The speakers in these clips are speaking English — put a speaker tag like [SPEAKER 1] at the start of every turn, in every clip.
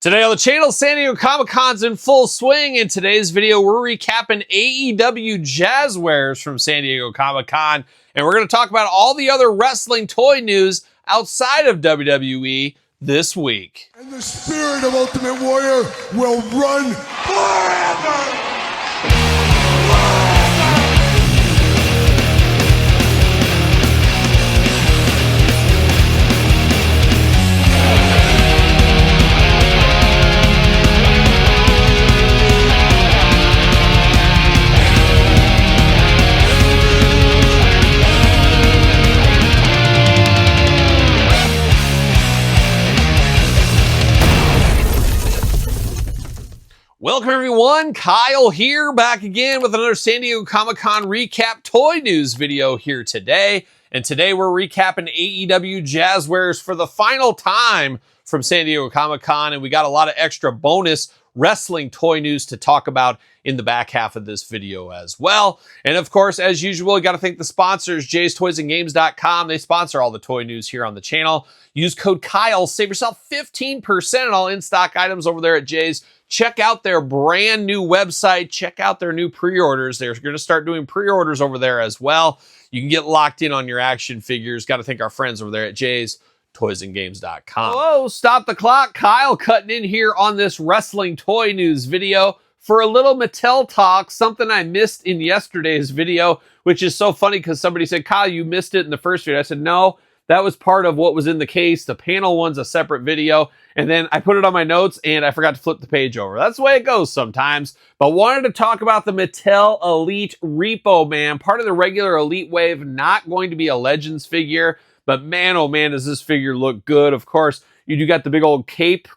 [SPEAKER 1] Today on the channel, San Diego Comic-Con's in full swing. In today's video, we're recapping AEW Jazwares from San Diego Comic-Con. And we're going to talk about all the other wrestling toy news outside of WWE this week.
[SPEAKER 2] And the spirit of Ultimate Warrior will run forever!
[SPEAKER 1] Welcome everyone, Kyle here, back again with another San Diego Comic-Con recap toy news video here today. And today we're recapping AEW Jazwares for the final time from San Diego Comic-Con, and we got a lot of extra bonus wrestling toy news to talk about in the back half of this video as well. And of course, as usual, you got to thank the sponsors, Jay'sToysAndGames.com. They sponsor all the toy news here on the channel. Use code Kyle, save yourself 15% on all in-stock items over there at Jay's. Check out their brand new website. Check out their new pre-orders. They're going to start doing pre-orders over there as well. You can get locked in on your action figures. Got to thank our friends over there at Jay'sToysAndGames.com. Whoa, stop the clock. Kyle cutting in here on this wrestling toy news video for a little Mattel talk, something I missed in yesterday's video, which is so funny because somebody said, Kyle, you missed it in the first video. I said, no, that was part of what was in the case. The panel one's a separate video. And then I put it on my notes and I forgot to flip the page over. That's the way it goes sometimes. But wanted to talk about the Mattel Elite Repo Man, part of the regular Elite wave, not going to be a Legends figure. But man, oh man, does this figure look good. Of course, you do got the big old coat.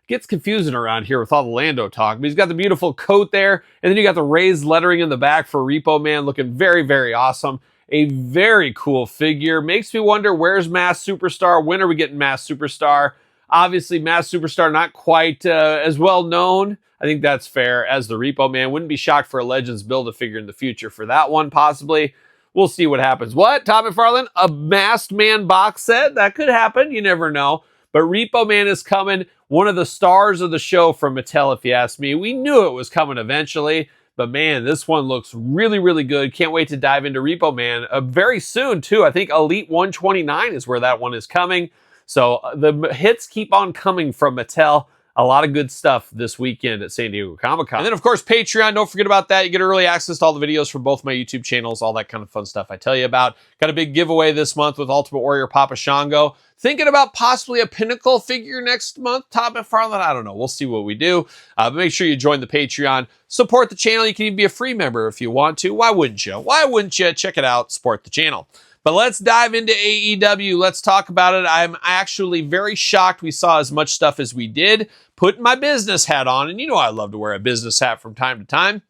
[SPEAKER 1] Gets confusing around here with all the Lando talk. But he's got the beautiful coat there. And then you got the raised lettering in the back for Repo Man, looking very, very awesome. A very cool figure. Makes me wonder, where's Masked Superstar? When are we getting Masked Superstar? Obviously, Masked Superstar not quite as well known. I think that's fair as the Repo Man. Wouldn't be shocked for a Legends Build-A-Figure in the future for that one, possibly. We'll see what happens. What? Todd McFarlane? A Masked Man box set? That could happen. You never know. But Repo Man is coming. One of the stars of the show from Mattel, if you ask me. We knew it was coming eventually. But man, this one looks really, really good. Can't wait to dive into Repo Man very soon, too. I think Elite 129 is where that one is coming. So the hits keep on coming from Mattel. A lot of good stuff this weekend at San Diego Comic-Con. And then, of course, Patreon. Don't forget about that. You get early access to all the videos from both my YouTube channels, all that kind of fun stuff I tell you about. Got a big giveaway this month with Ultimate Warrior Papa Shango. Thinking about possibly a Pinnacle figure next month. Todd McFarlane, I don't know. We'll see what we do. But make sure you join the Patreon. Support the channel. You can even be a free member if you want to. Why wouldn't you? Why wouldn't you? Check it out. Support the channel. But let's dive into AEW. Let's talk about it. I'm actually very shocked we saw as much stuff as we did. Putting my business hat on, and you know I love to wear a business hat from time to time.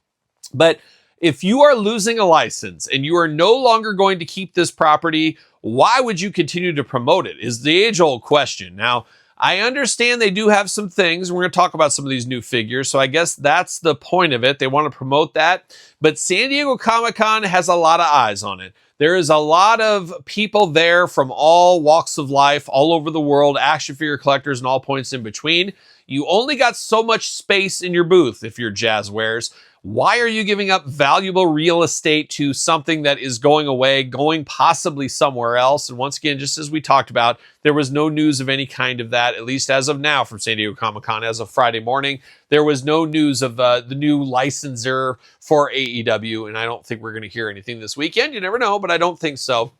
[SPEAKER 1] But if you are losing a license and you are no longer going to keep this property, why would you continue to promote it? Is the age-old question. Now, I understand they do have some things. We're going to talk about some of these new figures, so I guess that's the point of it. They want to promote that. But San Diego Comic-Con has a lot of eyes on it. There is a lot of people there from all walks of life, all over the world, action figure collectors and all points in between. You only got so much space in your booth if you're Jazwares. Why are you giving up valuable real estate to something that is going away, going possibly somewhere else? And once again, just as we talked about, there was no news of any kind of that, at least as of now from San Diego Comic-Con as of Friday morning. There was no news of the new licensor for AEW, and I don't think we're going to hear anything this weekend. You never know, but I don't think so.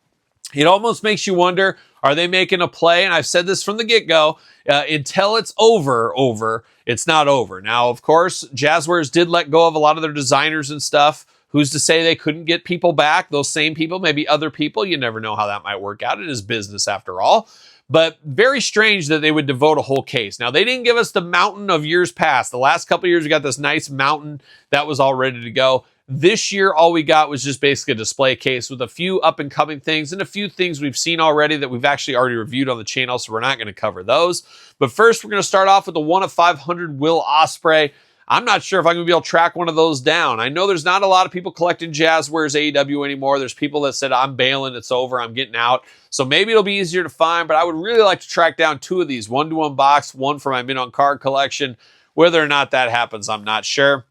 [SPEAKER 1] It almost makes you wonder, are they making a play? And I've said this from the get-go, until it's over, it's not over. Now, of course, Jazwares did let go of a lot of their designers and stuff. Who's to say they couldn't get people back? Those same people, maybe other people. You never know how that might work out. It is business after all. But very strange that they would devote a whole case. Now, they didn't give us the mountain of years past. The last couple of years, we got this nice mountain that was all ready to go. This year, all we got was just basically a display case with a few up-and-coming things and a few things we've seen already that we've actually already reviewed on the channel, so we're not going to cover those. But first, we're going to start off with the 1 of 500 Will Ospreay. I'm not sure if I'm going to be able to track one of those down. I know there's not a lot of people collecting Jazwares AEW anymore. There's people that said, I'm bailing, it's over, I'm getting out. So maybe it'll be easier to find, but I would really like to track down 2 of these. One to unbox, one for my Mint on Card collection. Whether or not that happens, I'm not sure.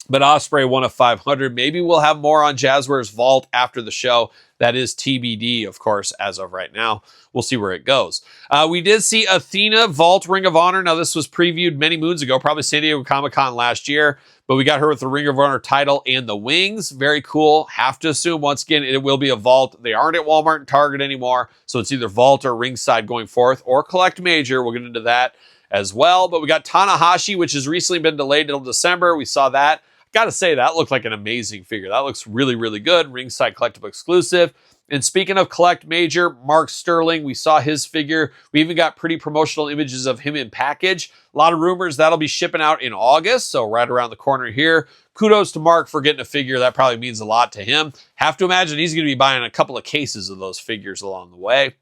[SPEAKER 1] But Ospreay, 1 of 500. Maybe we'll have more on Jazwares Vault after the show. That is TBD, of course, as of right now. We'll see where it goes. We did see Athena Vault Ring of Honor. Now, this was previewed many moons ago, probably San Diego Comic-Con last year, but we got her with the Ring of Honor title and the wings. Very cool. Have to assume, once again, it will be a Vault. They aren't at Walmart and Target anymore, so it's either Vault or Ringside going forth, or Collect Major. We'll get into that as well. But we got Tanahashi, which has recently been delayed until December. We saw that. Gotta say, that looked like an amazing figure. That looks really, really good. Ringside collectible exclusive. And speaking of Collect Major, Mark Sterling, we saw his figure. We even got pretty promotional images of him in package. A lot of rumors that'll be shipping out in August, so right around the corner here. Kudos to Mark for getting a figure. That probably means a lot to him. Have to imagine he's going to be buying a couple of cases of those figures along the way.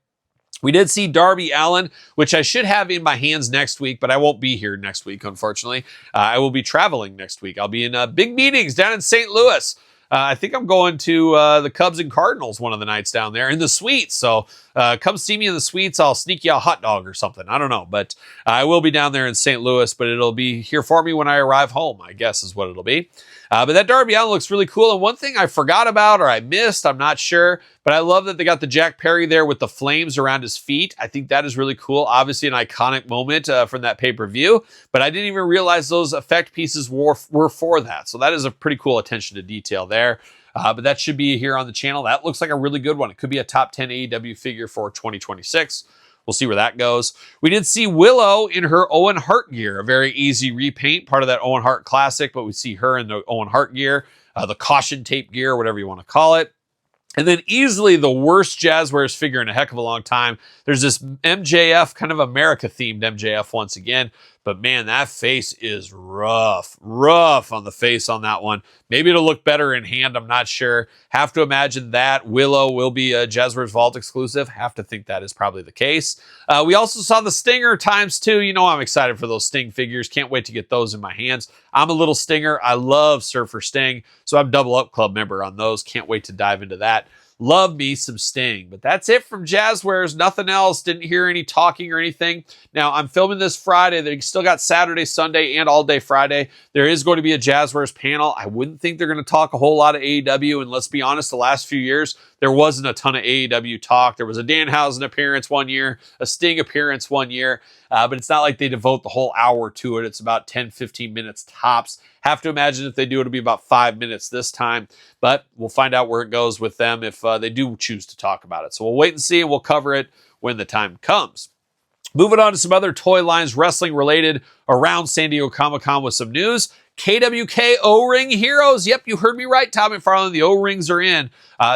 [SPEAKER 1] We did see Darby Allin, which I should have in my hands next week, but I won't be here next week, unfortunately. I will be traveling next week. I'll be in big meetings down in St. Louis. I think I'm going to the Cubs and Cardinals one of the nights down there in the suites. So come see me in the suites. I'll sneak you a hot dog or something. I don't know. But I will be down there in St. Louis, but it'll be here for me when I arrive home, I guess is what it'll be. But that Darby Allin looks really cool. And one thing I forgot about or I missed, I'm not sure, but I love that they got the Jack Perry there with the flames around his feet. I think that is really cool. Obviously an iconic moment from that pay-per-view, but I didn't even realize those effect pieces were for that. So that is a pretty cool attention to detail there. But that should be here on the channel. That looks like a really good one. It could be a top 10 AEW figure for 2026. We'll see where that goes. We did see Willow in her Owen Hart gear, a very easy repaint, part of that Owen Hart classic, but we see her in the Owen Hart gear, the caution tape gear, whatever you want to call it. And then easily the worst Jazwares figure in a heck of a long time. There's this MJF, kind of America-themed MJF once again. But man, that face is rough on the face on that one. Maybe it'll look better in hand, I'm not sure. Have to imagine that Willow will be a Jazwares Vault exclusive. Have to think that is probably the case. We also saw the Stinger ×2. You know I'm excited for those Sting figures. Can't wait to get those in my hands. I'm a little Stinger. I love Surfer Sting, so I'm Double Up Club member on those. Can't wait to dive into that. Love me some Sting. But that's it from Jazwares. Nothing else. Didn't hear any talking or anything. Now, I'm filming this Friday. They still got Saturday, Sunday, and all day Friday. There is going to be a Jazwares panel. I wouldn't think they're going to talk a whole lot of AEW. And let's be honest, the last few years, there wasn't a ton of AEW talk. There was a Danhausen appearance one year, a Sting appearance one year. But it's not like they devote the whole hour to it. It's about 10, 15 minutes tops. Have to imagine if they do, it'll be about 5 minutes this time. But we'll find out where it goes with them if they do choose to talk about it. So we'll wait and see, and we'll cover it when the time comes. Moving on to some other toy lines, wrestling related, around San Diego Comic-Con with some news. KWK O-Ring Heroes. Yep, you heard me right, Tom McFarlane. The O-Rings are in.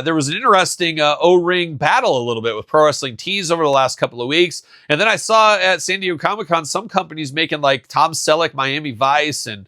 [SPEAKER 1] There was an interesting O-Ring battle a little bit with Pro Wrestling Tees over the last couple of weeks. And then I saw at San Diego Comic-Con some companies making like Tom Selleck, Miami Vice, and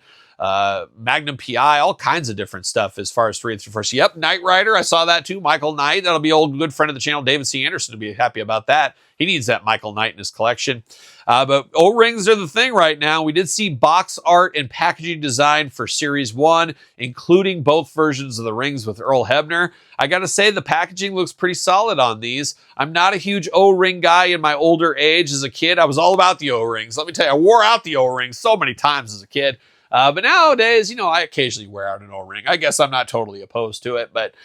[SPEAKER 1] Magnum PI, all kinds of different stuff as far as 3 through 1st. Yep, Knight Rider, I saw that too. Michael Knight, that'll be old good friend of the channel, David C. Anderson, to be happy about that. He needs that Michael Knight in his collection. But O-Rings are the thing right now. We did see box art and packaging design for Series 1, including both versions of the rings with Earl Hebner. I gotta say, the packaging looks pretty solid on these. I'm not a huge O-Ring guy in my older age. As a kid, I was all about the O-Rings. Let me tell you, I wore out the O-Rings so many times as a kid. But nowadays, you know, I occasionally wear out an O-Ring. I guess I'm not totally opposed to it, but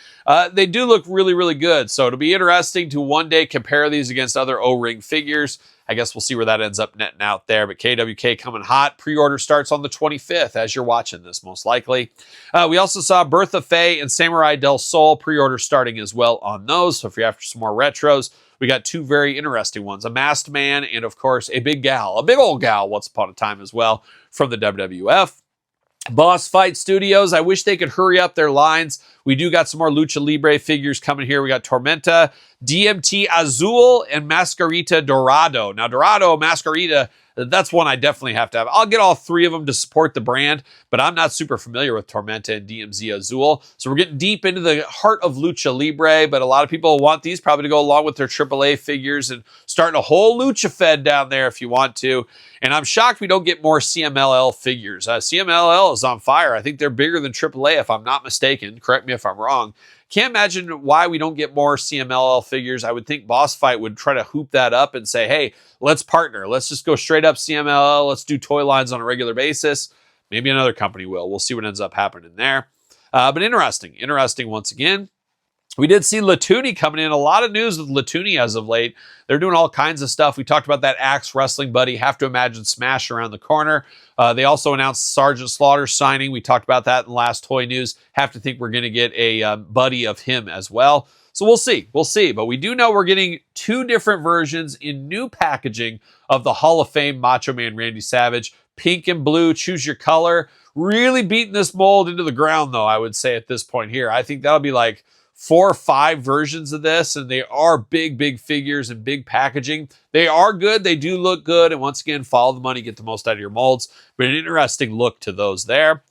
[SPEAKER 1] they do look really, really good. So it'll be interesting to one day compare these against other O-Ring figures. I guess we'll see where that ends up netting out there. But KWK coming hot. Pre-order starts on the 25th as you're watching this, most likely. We also saw Bertha Faye and Samurai Del Sol pre-order starting as well on those. So if you're after some more retros, we got 2 very interesting ones. A masked man and, of course, a big gal. A big old gal once upon a time as well from the WWF. Boss Fight Studios, I wish they could hurry up their lines. We do got some more Lucha Libre figures coming here. We got Tormenta, DMT Azul and Mascarita Dorado. Now, Dorado, Mascarita, that's one I definitely have to have. I'll get all three of them to support the brand, but I'm not super familiar with Tormenta and DMZ Azul. So we're getting deep into the heart of Lucha Libre, but a lot of people want these probably to go along with their AAA figures and starting a whole Lucha Fed down there if you want to. And I'm shocked we don't get more CMLL figures. CMLL is on fire. I think they're bigger than AAA if I'm not mistaken. Correct me if I'm wrong. Can't imagine why we don't get more CMLL figures. I would think Boss Fight would try to hoop that up and say, hey, let's partner. Let's just go straight up CMLL. Let's do toy lines on a regular basis. Maybe another company will. We'll see what ends up happening there. But interesting once again. We did see Latuni coming in. A lot of news with Latuni as of late. They're doing all kinds of stuff. We talked about that Axe Wrestling Buddy. Have to imagine Smash around the corner. They also announced Sergeant Slaughter signing. We talked about that in the last Toy News. Have to think we're going to get a buddy of him as well. So we'll see. We'll see. But we do know we're getting two different versions in new packaging of the Hall of Fame Macho Man Randy Savage. Pink and blue. Choose your color. Really beating this mold into the ground, though, I would say at this point here. I think that'll be like 4 or 5 versions of this, and they are big figures and big packaging. They are good. They do look good. And once again, follow the money, get the most out of your molds. But an interesting look to those there.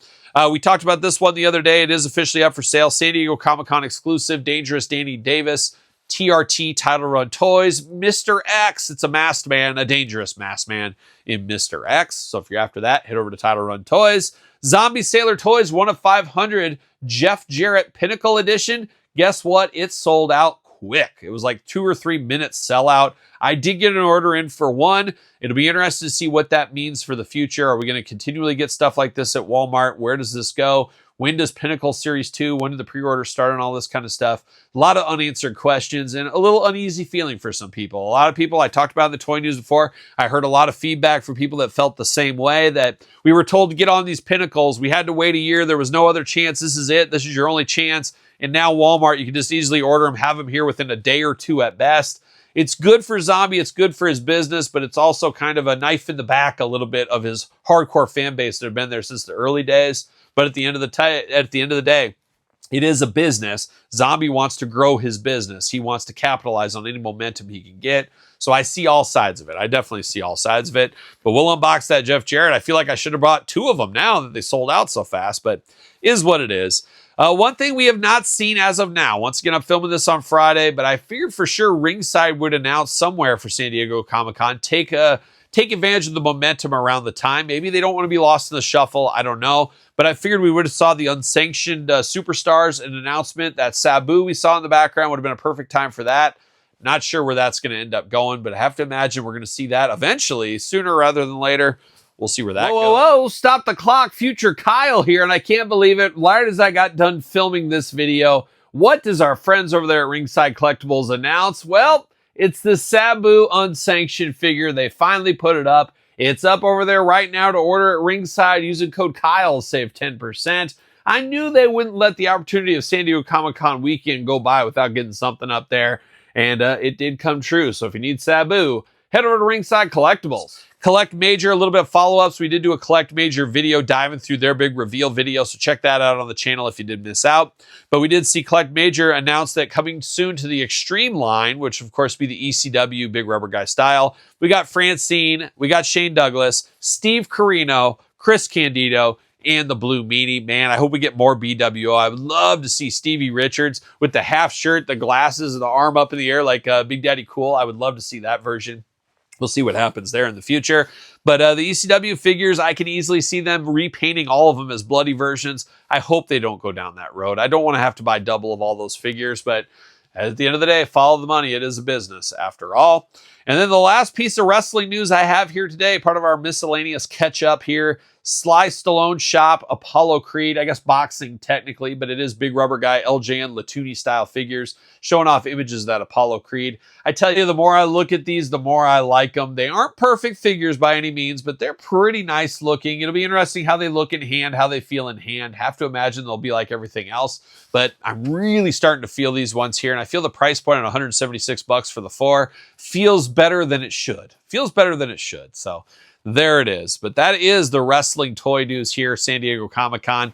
[SPEAKER 1] We talked about this one the other day. It is officially up for sale. San Diego Comic-Con exclusive, Dangerous Danny Davis, TRT Title Run Toys, Mr. X. It's a masked man, a dangerous masked man in Mr. X. So if you're after that, head over to Title Run Toys. Zombie Sailor Toys, 1 of 500, Jeff Jarrett Pinnacle Edition. Guess what? It sold out quick. It was like 2 or 3 minutes sellout. I did get an order in for one. It'll be interesting to see what that means for the future. Are we going to continually get stuff like this at Walmart? Where does this go? When does Pinnacle Series 2? When did the pre-order start and all this kind of stuff? A lot of unanswered questions and a little uneasy feeling for some people. A lot of people, I talked about in the Toy News before, I heard a lot of feedback from people that felt the same way, that we were told to get on these Pinnacles. We had to wait a year. There was no other chance. This is it. This is your only chance. And now Walmart, you can just easily order them, have them here within a day or two at best. It's good for Zombie. It's good for his business, but it's also kind of a knife in the back a little bit of his hardcore fan base that have been there since the early days. But at the end of the day, it is a business. Zombie wants to grow his business. He wants to capitalize on any momentum he can get. So I see all sides of it. I definitely see all sides of it. But we'll unbox that Jeff Jarrett. I feel like I should have bought 2 of them now that they sold out so fast, but is what it is. One thing we have not seen as of now, once again, I'm filming this on Friday, but I figured for sure Ringside would announce somewhere for San Diego Comic-Con, take advantage of the momentum around the time. Maybe they don't want to be lost in the shuffle. I don't know. But I figured we would have saw the unsanctioned superstars, an announcement. That Sabu we saw in the background would have been a perfect time for that. Not sure where that's going to end up going, but I have to imagine we're going to see that eventually, sooner rather than later. We'll see where that goes. Whoa, stop the clock. Future Kyle here, and I can't believe it. Right as I got done filming this video, what does our friends over there at Ringside Collectibles announce? Well, it's the Sabu unsanctioned figure. They finally put it up. It's up over there right now to order at Ringside using code Kyle, save 10%. I knew they wouldn't let the opportunity of San Diego Comic-Con weekend go by without getting something up there, and it did come true. So if you need Sabu, head over to Ringside Collectibles. Collect Major, a little bit of follow-ups. We did do a Collect Major video diving through their big reveal video, so check that out on the channel if you did miss out. But we did see Collect Major announce that coming soon to the Extreme line, which of course be the ECW Big Rubber Guy style. We got Francine, we got Shane Douglas, Steve Corino, Chris Candido, and the Blue Meanie. Man, I hope we get more BWO. I would love to see Stevie Richards with the half shirt, the glasses, and the arm up in the air like Big Daddy Cool. I would love to see that version. We'll see what happens there in the future. But the ECW figures, I can easily see them repainting all of them as bloody versions. I hope they don't go down that road. I don't want to have to buy double of all those figures, but at the end of the day, follow the money. It is a business after all. And then the last piece of wrestling news I have here today, part of our miscellaneous catch-up here, Sly Stallone shop, Apollo Creed, I guess boxing technically, but it is Big Rubber Guy, LJN, Latuni style figures, showing off images of that Apollo Creed. I tell you, the more I look at these, the more I like them. They aren't perfect figures by any means, but they're pretty nice looking. It'll be interesting how they look in hand, how they feel in hand. Have to imagine they'll be like everything else, but I'm really starting to feel these ones here, and I feel the price point at $176 for the 4 feels better than it should. Feels better than it should. So there it is. But that is the wrestling toy news here, San Diego Comic-Con.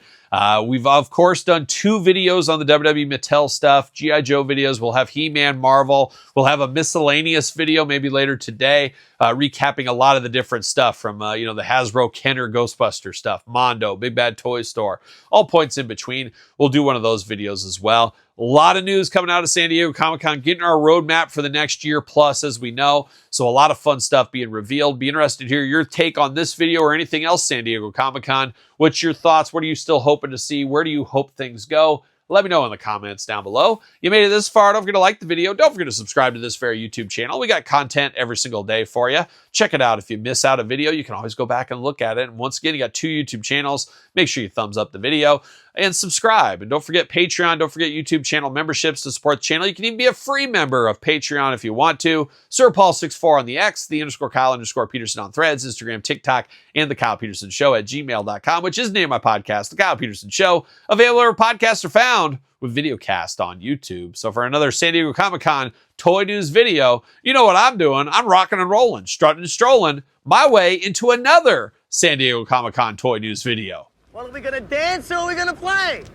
[SPEAKER 1] We've, of course, done 2 videos on the WWE Mattel stuff, G.I. Joe videos. We'll have He-Man, Marvel. We'll have a miscellaneous video maybe later today, recapping a lot of the different stuff from, the Hasbro Kenner Ghostbuster stuff, Mondo, Big Bad Toy Store, all points in between. We'll do one of those videos as well. A lot of news coming out of San Diego Comic-Con, getting our roadmap for the next year plus, as we know. So a lot of fun stuff being revealed. Be interested to hear your take on this video or anything else San Diego Comic-Con. What's your thoughts? What are you still hoping to see? Where do you hope things go? Let me know in the comments down below. You made it this far. Don't forget to like the video. Don't forget to subscribe to this very YouTube channel. We got content every single day for you. Check it out. If you miss out a video, you can always go back and look at it. And once again, you got 2 YouTube channels. Make sure you thumbs up the video and subscribe. And don't forget Patreon. Don't forget YouTube channel memberships to support the channel. You can even be a free member of Patreon if you want to. SirPaul64 on the X, _Kyle_Peterson on Threads, Instagram, TikTok, and TheKylePetersonShow at gmail.com, which is the name of my podcast, The Kyle Peterson Show. Available where podcasts are found, with videocast on YouTube. So for another San Diego Comic-Con toy news video, you know what I'm doing. I'm rocking and rolling, strutting and strolling my way into another San Diego Comic-Con toy news video.
[SPEAKER 3] Well, are we gonna dance or are we gonna play?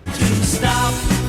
[SPEAKER 4] Stop.